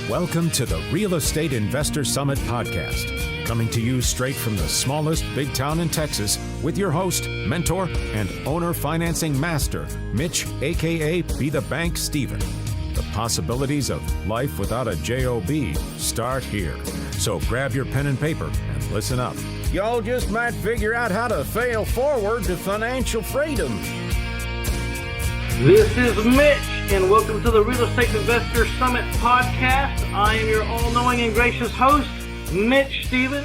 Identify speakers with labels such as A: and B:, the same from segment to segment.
A: Welcome to the Real Estate Investor Summit podcast, coming to you straight from the smallest big town in Texas with your host, mentor, and owner financing master, Mitch, aka Be the Bank Steven. The possibilities of life without a JOB start here. So grab your pen and paper and listen up. Y'all just might figure out how to fail forward to financial freedom.
B: This is Mitch, and welcome to the Real Estate Investor Summit podcast. I am your all-knowing and gracious host, Mitch Steven.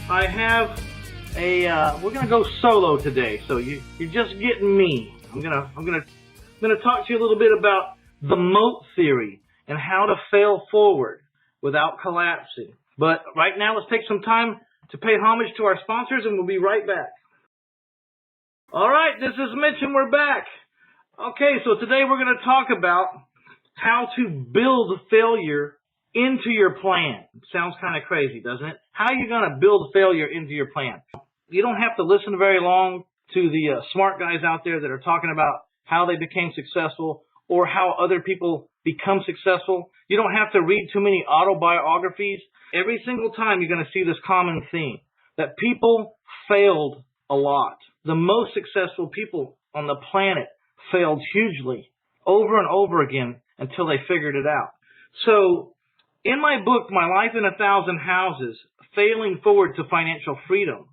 B: I have we're gonna go solo today, so you're just getting me. I'm gonna talk to you a little bit about the Moat Theory and how to fail forward without collapsing. But right now, let's take some time to pay homage to our sponsors, and we'll be right back. All right, this is Mitch, and we're back. Okay, so today we're going to talk about how to build failure into your plan. Sounds kind of crazy, doesn't it? How are you going to build failure into your plan? You don't have to listen very long to the smart guys out there that are talking about how they became successful or how other people become successful. You don't have to read too many autobiographies. Every single time you're going to see this common theme, that people failed a lot. The most successful people on the planet failed hugely over and over again until they figured it out. So in my book, My Life in 1,000 Houses, Failing Forward to Financial Freedom,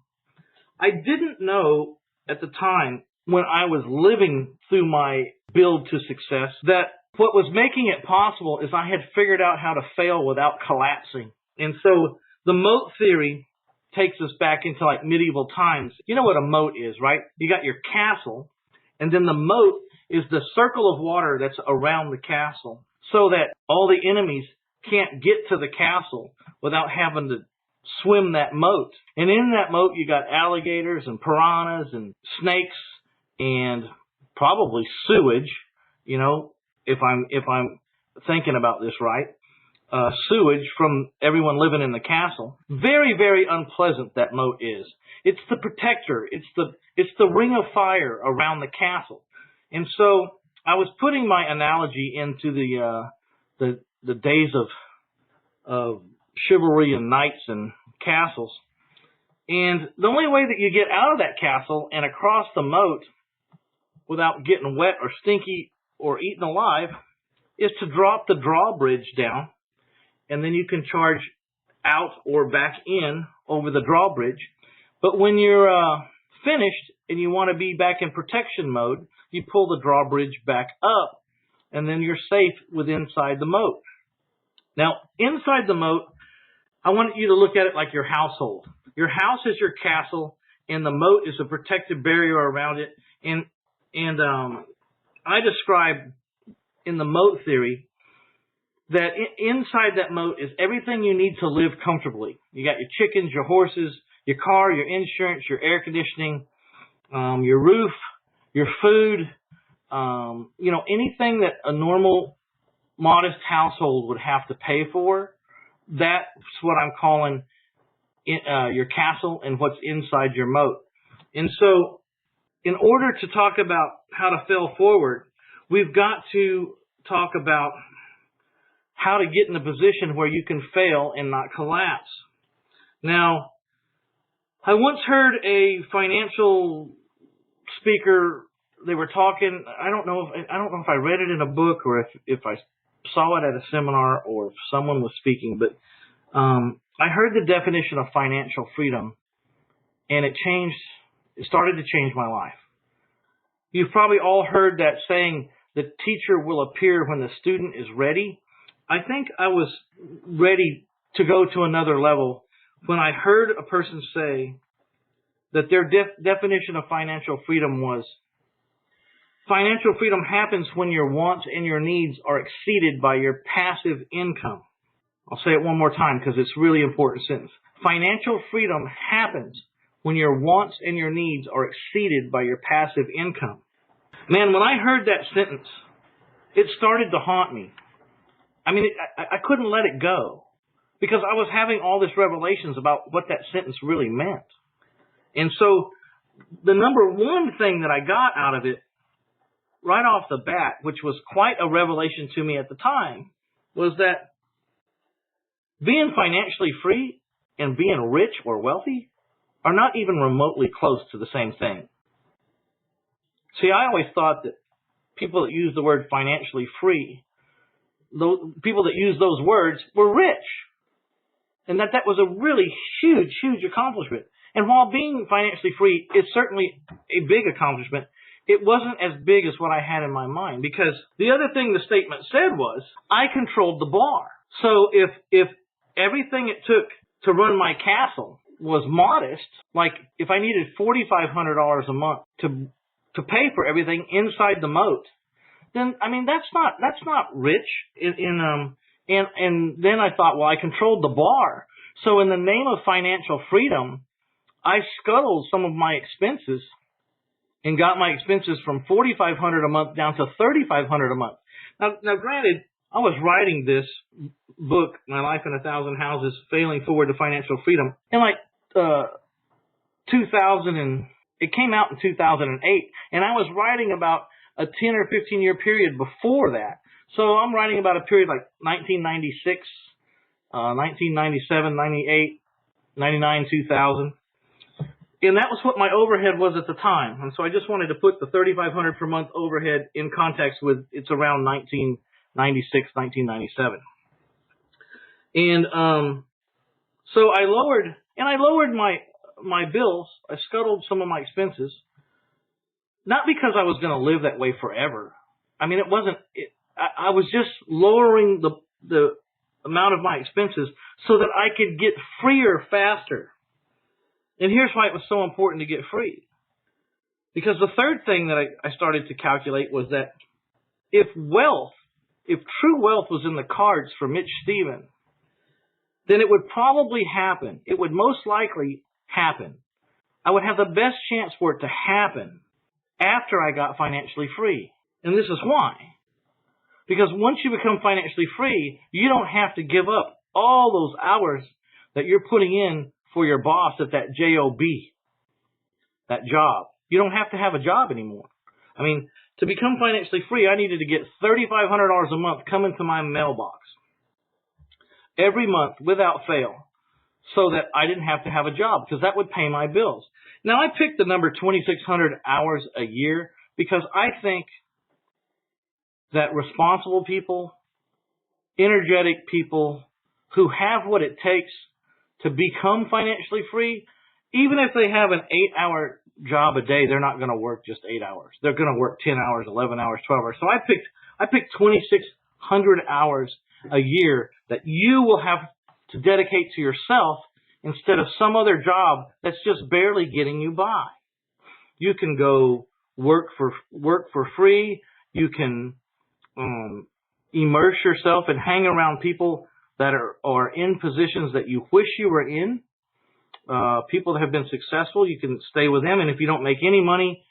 B: I didn't know at the time when I was living through my build to success that what was making it possible is I had figured out how to fail without collapsing. And so the moat theory takes us back into like medieval times. You know what a moat is, right? You got your castle, and then the moat is the circle of water that's around the castle so that all the enemies can't get to the castle without having to swim that moat. And in that moat, you got alligators and piranhas and snakes and probably sewage, you know, if I'm thinking about this right. Sewage from everyone living in the castle. Very, very unpleasant that moat is. It's the protector. It's the ring of fire around the castle. And so I was putting my analogy into the days of chivalry and knights and castles. And the only way that you get out of that castle and across the moat without getting wet or stinky or eaten alive is to drop the drawbridge down, and then you can charge out or back in over the drawbridge. But when you're finished and you want to be back in protection mode, you pull the drawbridge back up, and then you're safe inside the moat. Now, inside the moat, I want you to look at it like your household. Your house is your castle, and the moat is a protective barrier around it. And I describe in the moat theory that inside that moat is everything you need to live comfortably. You got your chickens, your horses, your car, your insurance, your air conditioning, your roof, your food, anything that a normal, modest household would have to pay for. That's what I'm calling your castle and what's inside your moat. And so in order to talk about how to fail forward, we've got to talk about how to get in a position where you can fail and not collapse. Now, I once heard a financial speaker, they were talking, I don't know if I read it in a book or if I saw it at a seminar or if someone was speaking, but I heard the definition of financial freedom, and it started to change my life. You've probably all heard that saying, the teacher will appear when the student is ready. I think I was ready to go to another level when I heard a person say that their definition of financial freedom was, financial freedom happens when your wants and your needs are exceeded by your passive income. I'll say it one more time because it's a really important sentence. Financial freedom happens when your wants and your needs are exceeded by your passive income. Man, when I heard that sentence, it started to haunt me. I mean, I couldn't let it go because I was having all this revelations about what that sentence really meant. And so the number one thing that I got out of it right off the bat, which was quite a revelation to me at the time, was that being financially free and being rich or wealthy are not even remotely close to the same thing. See, I always thought that people that use the word financially free, people that use those words were rich, and that was a really huge, huge accomplishment. And while being financially free is certainly a big accomplishment, it wasn't as big as what I had in my mind, because the other thing the statement said was I controlled the bar. So if everything it took to run my castle was modest, like if I needed $4,500 a month to pay for everything inside the moat, then I mean that's not rich. And then I thought, well, I controlled the bar. So in the name of financial freedom, I scuttled some of my expenses and got my expenses from $4,500 a month down to $3,500 a month. Now, granted, I was writing this book, My Life in 1,000 Houses, Failing Forward to Financial Freedom, in like 2000, and it came out in 2008, and I was writing about a 10 or 15 year period before that. So I'm writing about a period like 1996, 1997, 98, 99, 2000. And that was what my overhead was at the time. And so I just wanted to put the $3,500 per month overhead in context with it's around 1996, 1997. And so I lowered my bills. I scuttled some of my expenses, not because I was going to live that way forever. I mean, it wasn't. I was just lowering the amount of my expenses so that I could get freer faster. And here's why it was so important to get free. Because the third thing that I started to calculate was that if true wealth was in the cards for Mitch Stephen, then it would probably happen. It would most likely happen. I would have the best chance for it to happen after I got financially free. And this is why. Because once you become financially free, you don't have to give up all those hours that you're putting in for your boss at that job, that job. You don't have to have a job anymore. I mean, to become financially free, I needed to get $3,500 a month coming to my mailbox every month without fail, so that I didn't have to have a job, because that would pay my bills. Now, I picked the number 2,600 hours a year because I think that responsible people, energetic people who have what it takes to become financially free, even if they have an 8-hour job a day, they're not going to work just 8 hours. They're going to work 10 hours, 11 hours, 12 hours. So I picked 2,600 hours a year that you will have to dedicate to yourself instead of some other job that's just barely getting you by. You can go work for free. You can immerse yourself and hang around people that are in positions that you wish you were in. People that have been successful, you can stay with them. And if you don't make any money,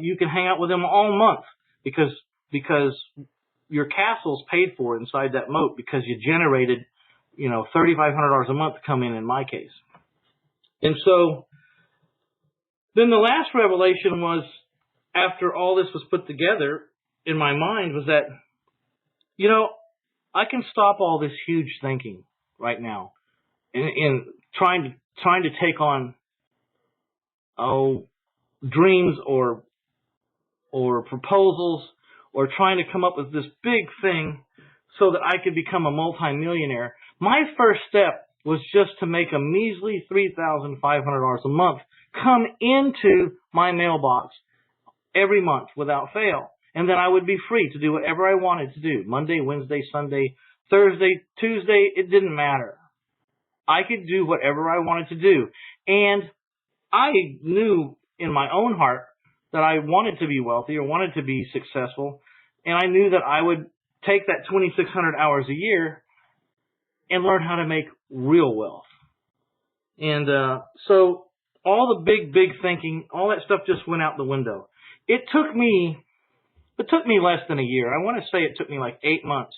B: you can hang out with them all month because your castle's paid for inside that moat because you generated, $3,500 a month to come in my case. And so then the last revelation was, after all this was put together in my mind, was that, I can stop all this huge thinking right now and trying to take on dreams or proposals, or trying to come up with this big thing so that I could become a multimillionaire. My first step was just to make a measly $3,500 a month come into my mailbox every month without fail. And then I would be free to do whatever I wanted to do. Monday, Wednesday, Sunday, Thursday, Tuesday, it didn't matter. I could do whatever I wanted to do. And I knew in my own heart that I wanted to be wealthy or wanted to be successful. And I knew that I would take that 2,600 hours a year and learn how to make real wealth. And so all the big thinking, all that stuff just went out the window. It took me less than a year. I want to say it took me like 8 months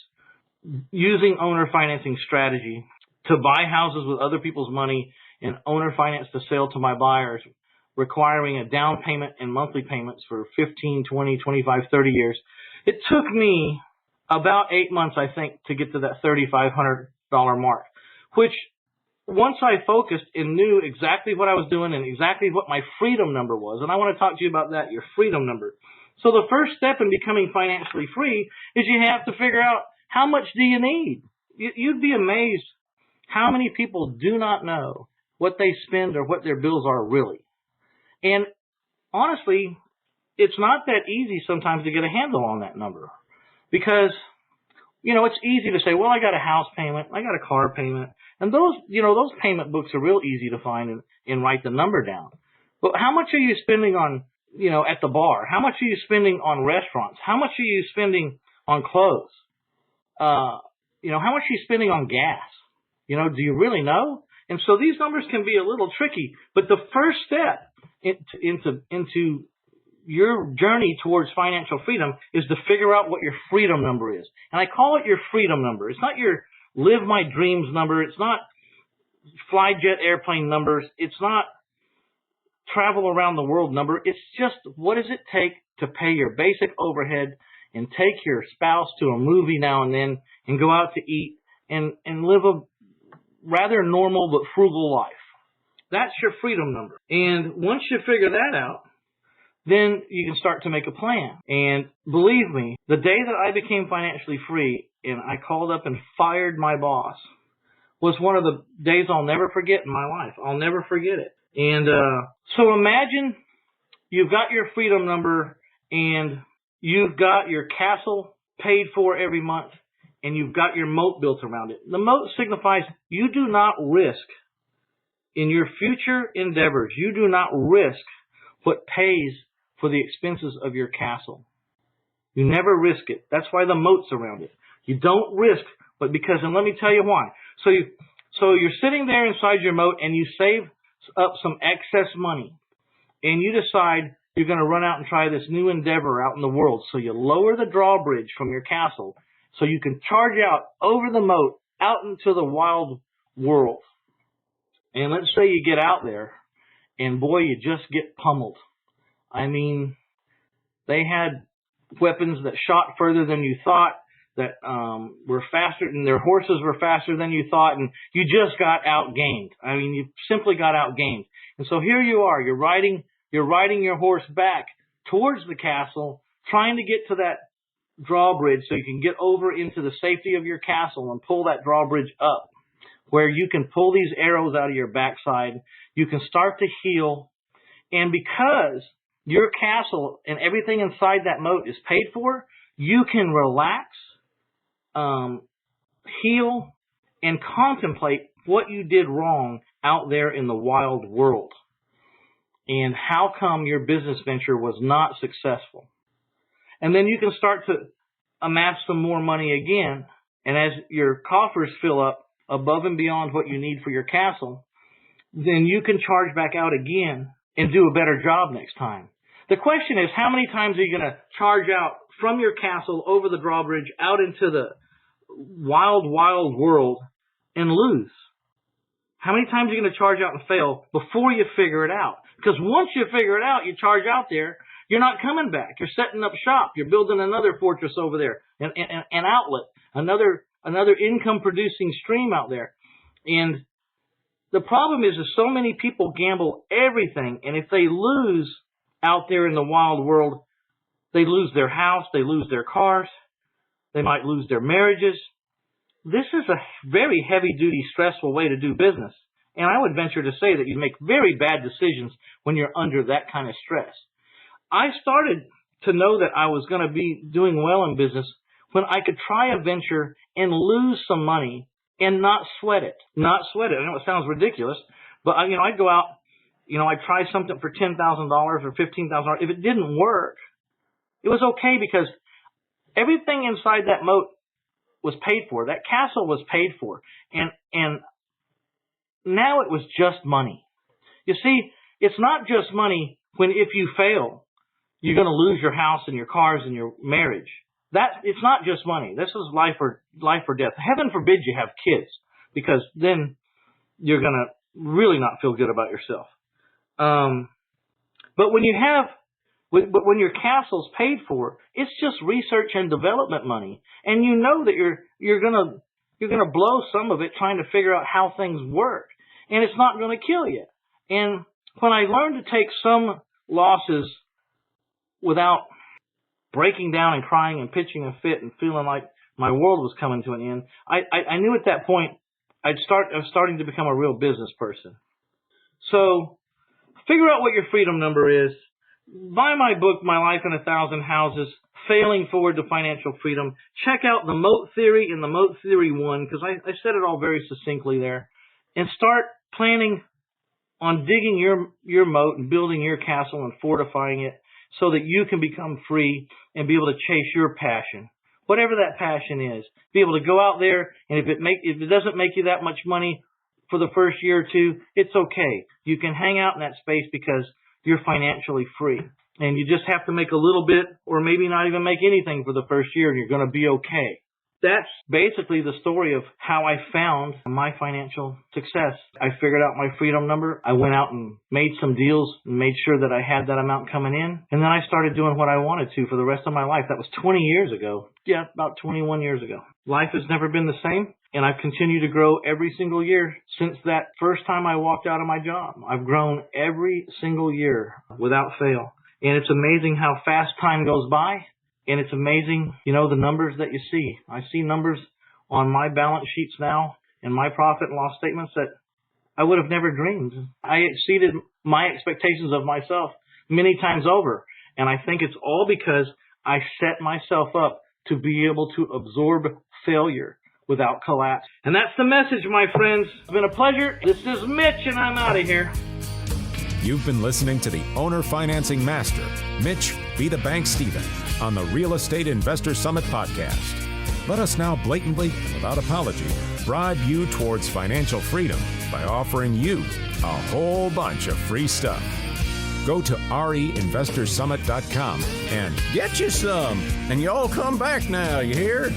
B: using owner financing strategy to buy houses with other people's money and owner finance to sell to my buyers, requiring a down payment and monthly payments for 15, 20, 25, 30 years. It took me about 8 months, I think, to get to that $3,500 mark. which once I focused and knew exactly what I was doing and exactly what my freedom number was, and I want to talk to you about that, your freedom number. So the first step in becoming financially free is you have to figure out how much do you need. You'd be amazed how many people do not know what they spend or what their bills are really. And honestly, it's not that easy sometimes to get a handle on that number because, it's easy to say, well, I got a house payment, I got a car payment, and those payment books are real easy to find and write the number down. But how much are you spending on, at the bar? How much are you spending on restaurants? How much are you spending on clothes? How much are you spending on gas? Do you really know? And so these numbers can be a little tricky, but the first step into your journey towards financial freedom is to figure out what your freedom number is. And I call it your freedom number. It's not your live my dreams number. It's not fly jet airplane numbers. It's not travel around the world number. It's just what does it take to pay your basic overhead and take your spouse to a movie now and then and go out to eat and live a rather normal but frugal life. That's your freedom number. And once you figure that out, then you can start to make a plan. And believe me, the day that I became financially free and I called up and fired my boss was one of the days I'll never forget in my life. I'll never forget it. And so imagine you've got your freedom number and you've got your castle paid for every month and you've got your moat built around it. The moat signifies you do not risk in your future endeavors. You do not risk what pays for the expenses of your castle. You never risk it. That's why the moat's around it. You don't risk, but because, and let me tell you why. So you're sitting there inside your moat and you save up some excess money and you decide you're going to run out and try this new endeavor out in the world. So you lower the drawbridge from your castle so you can charge out over the moat out into the wild world. And let's say you get out there and boy, you just get pummeled. I mean, they had weapons that shot further than you thought, that were faster, and their horses were faster than you thought, and you just got outgained. I mean, you simply got outgained. And so here you are, you're riding your horse back towards the castle, trying to get to that drawbridge so you can get over into the safety of your castle and pull that drawbridge up, where you can pull these arrows out of your backside. You can start to heal, and because your castle and everything inside that moat is paid for, you can relax, heal, and contemplate what you did wrong out there in the wild world and how come your business venture was not successful. And then you can start to amass some more money again. And as your coffers fill up above and beyond what you need for your castle, then you can charge back out again and do a better job next time. The question is, how many times are you going to charge out from your castle over the drawbridge out into the wild, wild world and lose? How many times are you going to charge out and fail before you figure it out? Because once you figure it out, you charge out there, you're not coming back. You're setting up shop. You're building another fortress over there, an outlet, another income-producing stream out there. And the problem is so many people gamble everything, and if they lose out there in the wild world, they lose their house, they lose their cars, they might lose their marriages. This is a very heavy-duty, stressful way to do business. And I would venture to say that you make very bad decisions when you're under that kind of stress. I started to know that I was going to be doing well in business when I could try a venture and lose some money and not sweat it. Not sweat it. I know it sounds ridiculous, but I'd go out, I'd try something for $10,000 or $15,000. If it didn't work, it was okay because everything inside that moat was paid for. That castle was paid for. And now it was just money. You see, it's not just money when if you fail, you're going to lose your house and your cars and your marriage. It's not just money. This is life or death. Heaven forbid you have kids, because then you're going to really not feel good about yourself. But when when your castle's paid for, it's just research and development money, and you know that you're going to You're going to blow some of it trying to figure out how things work. And it's not going to kill you. And when I learned to take some losses without breaking down and crying and pitching a fit and feeling like my world was coming to an end, I knew at that point I was starting to become a real business person. So figure out what your freedom number is. Buy my book, My Life in 1,000 Houses, Failing Forward to Financial Freedom. Check out the Moat Theory and the Moat Theory 1, because I said it all very succinctly there. And start planning on digging your moat and building your castle and fortifying it so that you can become free and be able to chase your passion. Whatever that passion is, be able to go out there, and if it doesn't make you that much money for the first year or two, it's okay. You can hang out in that space because you're financially free. And you just have to make a little bit or maybe not even make anything for the first year, and you're going to be okay. That's basically the story of how I found my financial success. I figured out my freedom number. I went out and made some deals and made sure that I had that amount coming in. And then I started doing what I wanted to for the rest of my life. That was 20 years ago. Yeah, about 21 years ago. Life has never been the same. And I've continued to grow every single year since that first time I walked out of my job. I've grown every single year without fail. And it's amazing how fast time goes by. And it's amazing, the numbers that you see. I see numbers on my balance sheets now and my profit and loss statements that I would have never dreamed. I exceeded my expectations of myself many times over. And I think it's all because I set myself up to be able to absorb failure without collapse. And that's the message, my friends. It's been a pleasure. This is Mitch, and I'm out of here.
A: You've been listening to the Owner Financing Master, Mitch Be the Bank Stephen, on the Real Estate Investor Summit podcast. Let us now blatantly, without apology, bribe you towards financial freedom by offering you a whole bunch of free stuff. Go to reinvestorsummit.com and get you some. And y'all come back now, you hear?